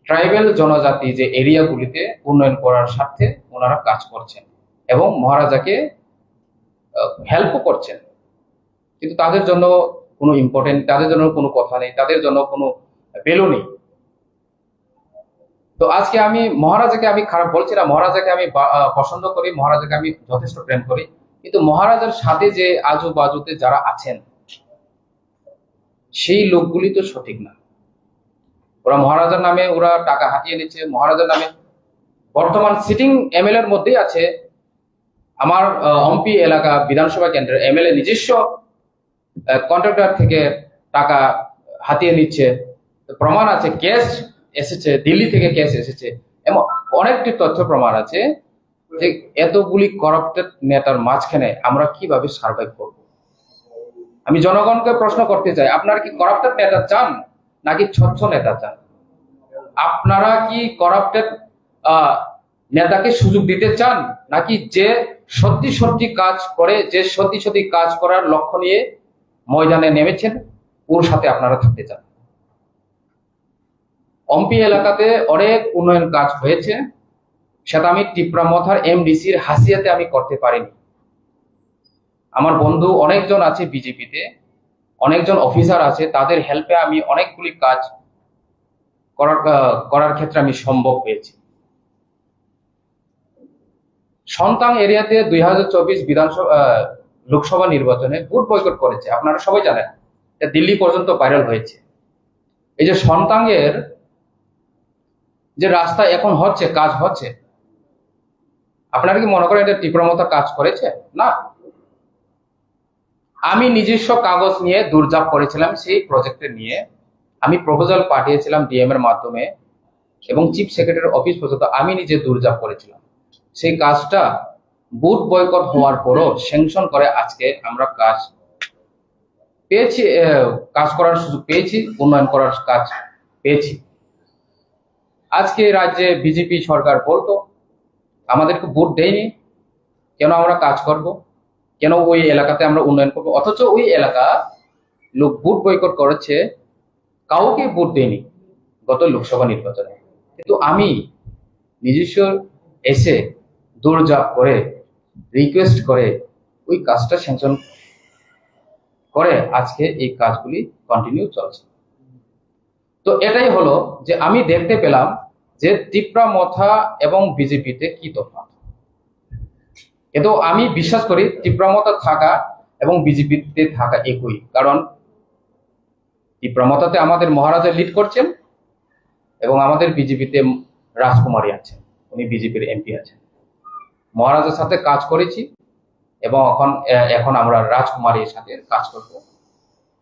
Tribal জনজাতি যে এরিয়াগুলিতে উন্নয়ন করার স্বার্থে ওনারা কাজ করছেন এবং মহারাজাকে হেল্পও করছেন, কিন্তু তাদের জন্য কোনো ইম্পর্টেন্ট, তাদের জন্য কোনো কথা নেই, তাদের জন্য কোনো ভ্যালু নেই। তো আজকে আমি মহারাজাকে আমি খারাপ বলছি না, মহারাজাকে আমি পছন্দ করি, মহারাজাকে আমি যথেষ্ট প্রেম করি, কিন্তু মহারাজার সাথে যে আজু বাজুতে যারা আছেন সেই লোকগুলি তো সঠিক না। ওরা মহারাজার নামে ওরা টাকা হাতিয়ে নিচ্ছে, মহারাজার নামে বর্তমান সিটিং এমএলএ এর মধ্যেই আছে আমার অম্পি এলাকা বিধানসভা কেন্দ্রের এমএলএ নিজস্ব কন্ট্রাক্টর থেকে টাকা হাতিয়ে নিচ্ছে, প্রমাণ আছে, কেস এসেছে, দিল্লি থেকে কেস এসেছে, এবং অনেকটি তথ্য প্রমাণ আছে যে এতগুলি করাপ্টেড নেতার মাঝখানে আমরা কিভাবে সার্ভাইভ করব। আমি জনগণকে প্রশ্ন করতে চাই, আপনারা কি করাপ্টেড নেতা চান নাকি স্বচ্ছ নেতা চান? আপনারা কি করাপ্টেড নেতাকে সুযোগ দিতে চান নাকি যে সত্যি সত্যি কাজ করে, যে সত্যি সত্যি কাজ করার লক্ষ্য নিয়ে ময়দানে নেমেছেন ওর সাথে আপনারা থাকতে চান? অম্পি এলাকাতে অনেক উন্নয়ন কাজ হয়েছে, সেটা আমি টিপ্রামথার এমডিসির হাসিয়াতে আমি করতে পারিনি। আমার বন্ধু অনেকজন আছে বিজেপিতে, অনেকজন অফিসার আছে, তাদের হেল্পে আমি অনেকগুলি কাজ করার ক্ষেত্রে আমি সম্ভব পেয়েছি। সন্তান এরিয়াতে 2024 বিধানসভা লোকসভা নির্বাচনে ভোট বয়কট করেছে, আপনারা সবাই জানেন, দিল্লি পর্যন্ত ভাইরাল হয়েছে। এই যে সন্তানের যে রাস্তা এখন হচ্ছে, কাজ হচ্ছে, আপনারা কি মনে করেন এটা তীব্রমতা কাজ করেছে? না, আমি নিজস্ব কাগজ নিয়ে দৌড়ঝাঁপ করেছিলাম সেই প্রজেক্টে নিয়ে, আমি প্রপোজাল পাঠিয়েছিলাম ডিএম এর মাধ্যমে এবং চিফ সেক্রেটারির অফিস পর্যন্ত আমি নিজে দৌড়ঝাঁপ করেছিলাম। সেই কাজটা ভোট বয়কট হওয়ার পরও স্যাংশন করে আজকে আমরা কাজ পেয়েছি, কাজ করার সুযোগ পেয়েছি, উন্নয়ন করার কাজ পেয়েছি। আজকে রাজ্যে বিজেপি সরকার বলতো আমাদেরকে ভোট দেয়নি, কেন আমরা কাজ করব, কেন ওই এলাকাতে আমরা উন্নয়ন করব, অথচ ওই এলাকা লোক ভোট বয়কট করেছে, কাউকে ভোট দেয়নি গত লোকসভা নির্বাচনে। কিন্তু আমি নিজস্ব এসে দৌড়ঝাঁপ করে রিকোয়েস্ট করে ওই কাজটা স্যাংশন করে আজকে এই কাজগুলি কন্টিনিউ চলছে। তো এটাই হলো যে আমি দেখতে পেলাম যে তীব্রমথা এবং বিজেপিতে কি তফাৎ। কিন্তু আমি বিশ্বাস করি তীব্রমথা থাকা এবং বিজেপিতে থাকা একই, কারণ তীব্রমথাতে আমাদের মহারাজা লিড করছেন এবং আমাদের বিজেপিতে রাজকুমারী আছেন, উনি বিজেপির এমপি আছেন। মহারাজের সাথে কাজ করেছি এবং এখন আমরা রাজকুমারীর সাথে কাজ করব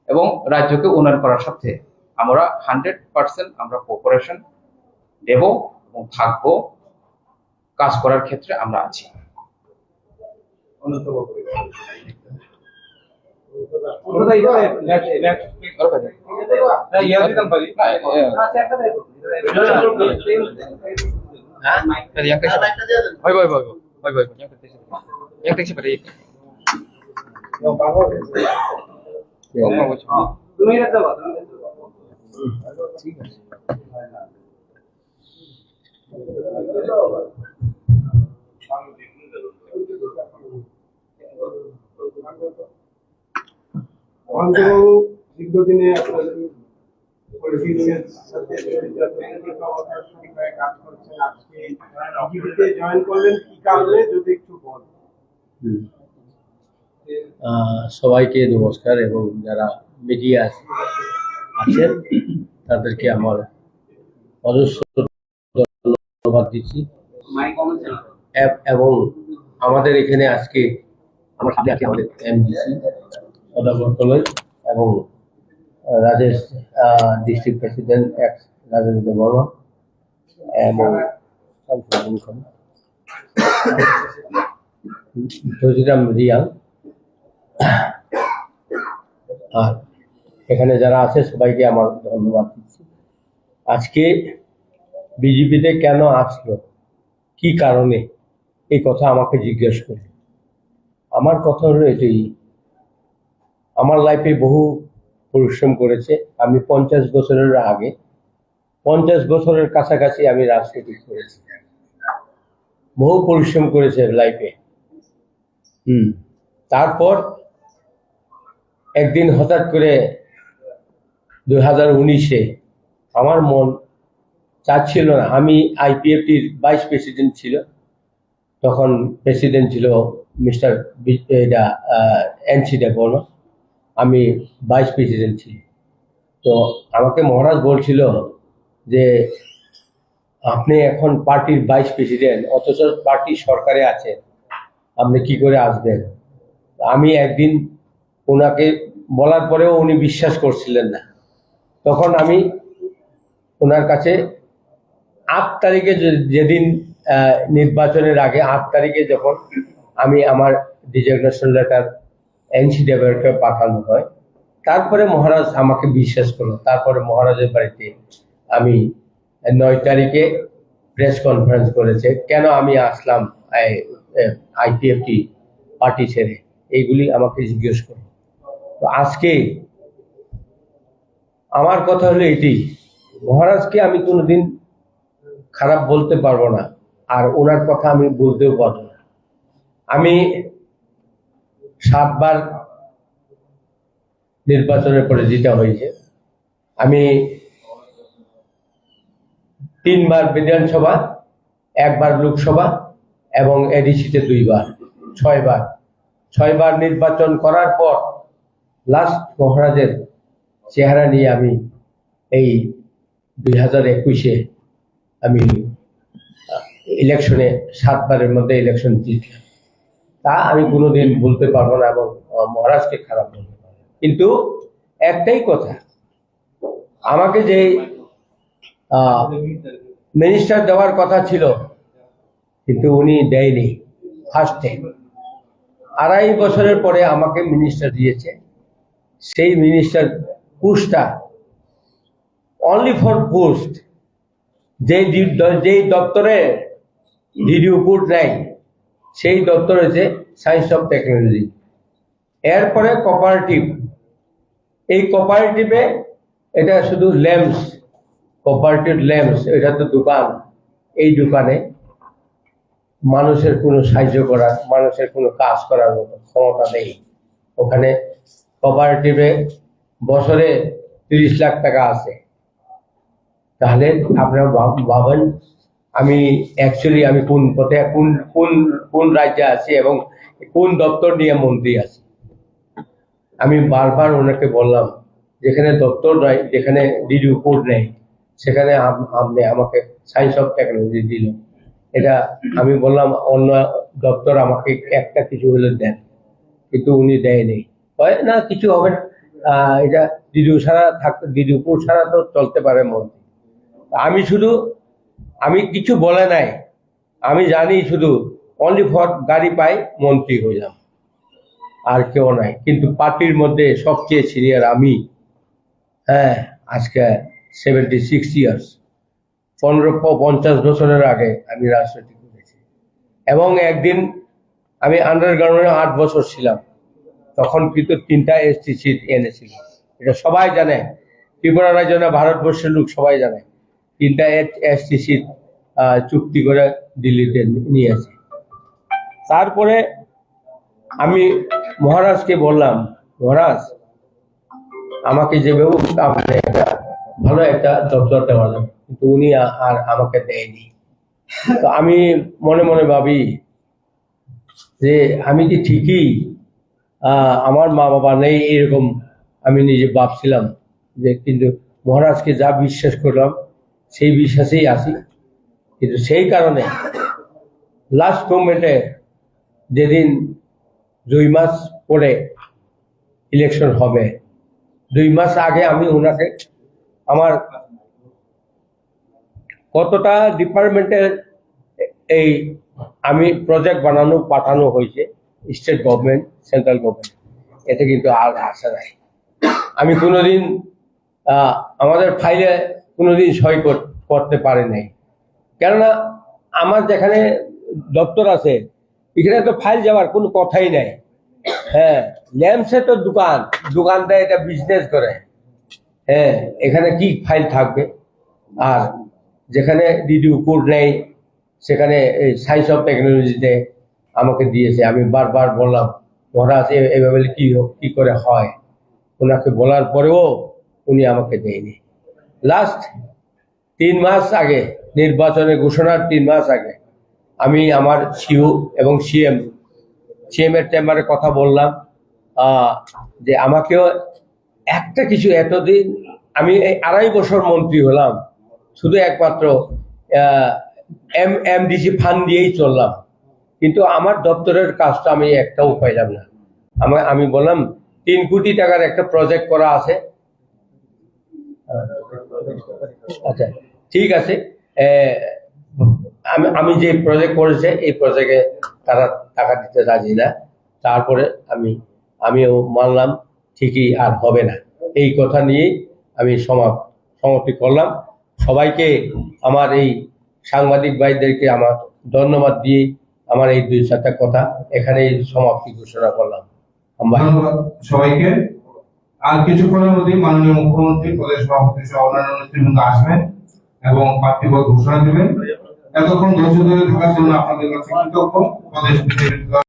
এবং রাজ্যকে উন্নয়ন করার সাথে আমরা 100% আমরা কোঅপারেশন দেব এবং থাকবো, কাজ করার ক্ষেত্রে আমরা আছি। ঠিক আছে। দীর্ঘদিনে জয়েন করলেন, কি কারণে যদি একটু বলেন। সবাইকে নমস্কার এবং যারা মিডিয়া আছেন তাদেরকে আমার অজস্র ধন্যবাদ দিচ্ছি। এবং আমাদের এখানে আজকে আমার সাথে আছে আমাদের এমডিসি সদাগর কলেজ এবং Rajesh district president ex Rajendra Barma এবং জজিরাম রিয়াং, আর এখানে যারা আছে সবাইকে আমার ধন্যবাদ দিচ্ছি। আজকে বিজেপিতে কেন আসলো, কি কারণে, এই কথা আমাকে জিজ্ঞেস করে। আমার কথা হলো এটাই, আমার লাইফে বহু পরিশ্রম করেছে। আমি 50 বছরের আগে 50 বছরের কাছাকাছি আমি রাজনীতি করেছি, বহু পরিশ্রম করেছে লাইফে। তারপর একদিন হঠাৎ করে 2019-এ আমার মন চাচ্ছিল না, আমি আইপিএফটির ভাইস প্রেসিডেন্ট ছিল, তখন প্রেসিডেন্ট ছিল মিস্টার এনসি ডেভেলপ, আমি ভাইস প্রেসিডেন্ট ছিল। তো আমাকে মহারাজ বলছিল যে আপনি এখন পার্টির ভাইস প্রেসিডেন্ট, অথচ পার্টি সরকারে আছে, আপনি কি করে আসবেন? আমি একদিন ওনাকে বলার পরেও উনি বিশ্বাস করছিলেন না। তখন আমি ওনার কাছে 8 তারিখে, যেদিন নির্বাচনের আগে 8 তারিখে যখন আমি আমার ডিজিগনেশন লেটার এনসিডব্লিউকে পাঠানো হয়, তারপরে মহারাজ আমাকে বিশ্বাস করলো। তারপরে মহারাজের বাড়িতে আমি 9 তারিখে প্রেস কনফারেন্স করেছে, কেন আমি আসলাম আইপিএফটি পার্টি ছেড়ে, এইগুলি আমাকে জিজ্ঞেস করলো। তো আজকে আমার কথা হলো এটি, মহারাজকে আমি কোনোদিন খারাপ বলতে পারবো না, আর ওনার কথা আমি বলতেও পারবো না। আমি 7 বার নির্বাচনের পরে যেটা হয়েছে, আমি 3 বার বিধানসভা, 1 বার লোকসভা এবং এডিসিতে 2 বার, 6 বার নির্বাচন করার পর লাস্ট মহারাজের চেহারা নিয়ে আমি এই 2021-এ আমি ইলেকশনে 7 বারের মধ্যে ইলেকশন জিতলাম। তা আমি কোনোদিন বলতে পারবো না এবং মহারাজকে খারাপ বলতে পারবো না। কিন্তু একটাই কথা, আমাকে যে মিনিস্টার দেওয়ার কথা ছিল কিন্তু উনি দেয়নি। ফার্স্টে 2.5 বছরের পরে আমাকে মিনিস্টার দিয়েছে। সেই মিনিস্টার পোস্টটা অনলি ফর পোস্ট, যেই দপ্তরে ডিডিও কোড নাই, সেই দপ্তর হচ্ছে সায়েন্স অফ টেকনোলজি। এরপরে কোঅপারেটিভ, এই কোঅপারেটিভে এটা শুধু ল্যাম্পস, কোঅপারেটিভ ল্যাম্পস, এটা তো দোকান। এই দোকানে মানুষের কোনো সাহায্য করার, মানুষের কোনো কাজ করার মতো ক্ষমতা নেই। ওখানে কোঅপারেটিভে বছরে 30 লাখ টাকা আছে। তাহলে আপনারা ভাবেন আমি অ্যাকচুয়ালি আমি কোন পথে, কোন রাজ্যে আছি এবং কোন দপ্তর নিয়ে মন্ত্রী আছি। আমি বারবার ওনাকে বললাম, যেখানে দপ্তর নয়, যেখানে ডিডিও কোড নেই, সেখানে আপনি আমাকে সায়েন্স অফ টেকনোলজি দিল। এটা আমি বললাম অন্য দপ্তর আমাকে একটা কিছু হলে দেন, কিন্তু উনি দেয়নি। না কিছু হবে না, এটা ডিডিও ছাড়া থাকতে, ডিডিও কোড ছাড়া তো চলতে পারে মন্ত্রী। আমি কিছু বলে নাই, আমি জানি শুধু অনলি ফর গাড়ি পাই মন্ত্রী হইলাম, আর কেউ নাই। কিন্তু পার্টির মধ্যে সবচেয়ে সিনিয়র আমি। হ্যাঁ, আজকে 76 ইয়ার্স, 50 বছরের আগে আমি রাজনীতি করেছি। এবং একদিন আমি আন্ডারগ্রাউন্ডে 8 বছর ছিলাম, তখন কিন্তু 3টা এসটি সিট এনেছিল। এটা সবাই জানে, ত্রিপুরা রাজ্য না ভারতবর্ষের লোক সবাই জানে। 3টা এসটি সিট চুক্তি করে দিল্লিতে নিয়েছে। তারপরে আমি মহারাজকে বললাম, মহারাজ আমাকে যেভাবে ভালো একটা দপ্তর দেওয়া যাবে, কিন্তু উনি আর আমাকে দেয়নি। তো আমি মনে মনে ভাবি যে আমি কি ঠিকই আমার মা বাবা নেই এরকম আমি নিজে ভাবছিলাম, যে কিন্তু মহারাজকে যা বিশ্বাস করলাম সেই বিশ্বাসেই আছি। কিন্তু সেই কারণে লাস্ট মোমেন্টে, যেদিন 2 মাস পরে ইলেকশন হবে, 2 মাস আগে আমি ওনাকে আমার কতটা ডিপার্টমেন্টের এই আমি প্রজেক্ট বানানো পাঠানো হয়েছে, স্টেট গভর্নমেন্ট, সেন্ট্রাল গভর্নমেন্ট, এটা কিন্তু আর আসে নাই। আমি কোনোদিন আমাদের ফাইলে কোনোদিন সই করতে পারি নাই, কেননা আমার যেখানে দপ্তর আছে এখানে তো ফাইল যাওয়ার কোনো কথাই নাই। হ্যাঁ, ল্যাম্পসে তো দোকানটা এটা বিজনেস করে। হ্যাঁ, এখানে কি ফাইল থাকবে? আর যেখানে ডিডিউ কোড নেই সেখানে সায়েন্স অফ টেকনোলজিতে আমাকে দিয়েছে। আমি বারবার বললাম মহারাজ এভাবে কি করে হয়, ওনাকে বলার পরেও উনি আমাকে দেয়নি। লাস্ট 3 মাস আগে, নির্বাচনের ঘোষণার 3 মাস আগে আমি আমার সিইও এবং সিএম এর চেম্বারে কথা বললাম যে আমাকেও একটা কিছু, এতদিন আমি এই 2.5 বছর মন্ত্রী হলাম, শুধু একমাত্র এমডিসি ফান্ড দিয়েই চললাম, কিন্তু আমার দপ্তরের কাজটা আমি একটাও পাইলাম না। আমি বললাম 3 কোটি টাকার একটা প্রজেক্ট করা আছে। আচ্ছা ঠিক আছে, আমি যে প্রজেক্ট করেছে এই প্রজেক্টে তারা টাকা দিতে রাজি না। তারপরে আমিও মানলাম ঠিকই আর হবে না, এই কথা নিয়ে আমি সমাপ্তি করলাম। সবাইকে আমার এই সাংবাদিক ভাইদেরকে আমার ধন্যবাদ দিয়ে আমার এই 2-4টা কথা এখানেই সমাপ্তি ঘোষণা করলাম। ধন্যবাদ সবাইকে। আর কিছুক্ষণের মধ্যেই মাননীয় মুখ্যমন্ত্রী, প্রদেশ সভাপতি সহ অন্যান্য নেতৃবৃন্দ আসবেন এবং প্রার্থীপদ ঘোষণা দেবেন। এতক্ষণ ধৈর্য ধরে থাকার জন্য আপনাদের কাছে কৃতজ্ঞ। প্রদেশ বিজেপির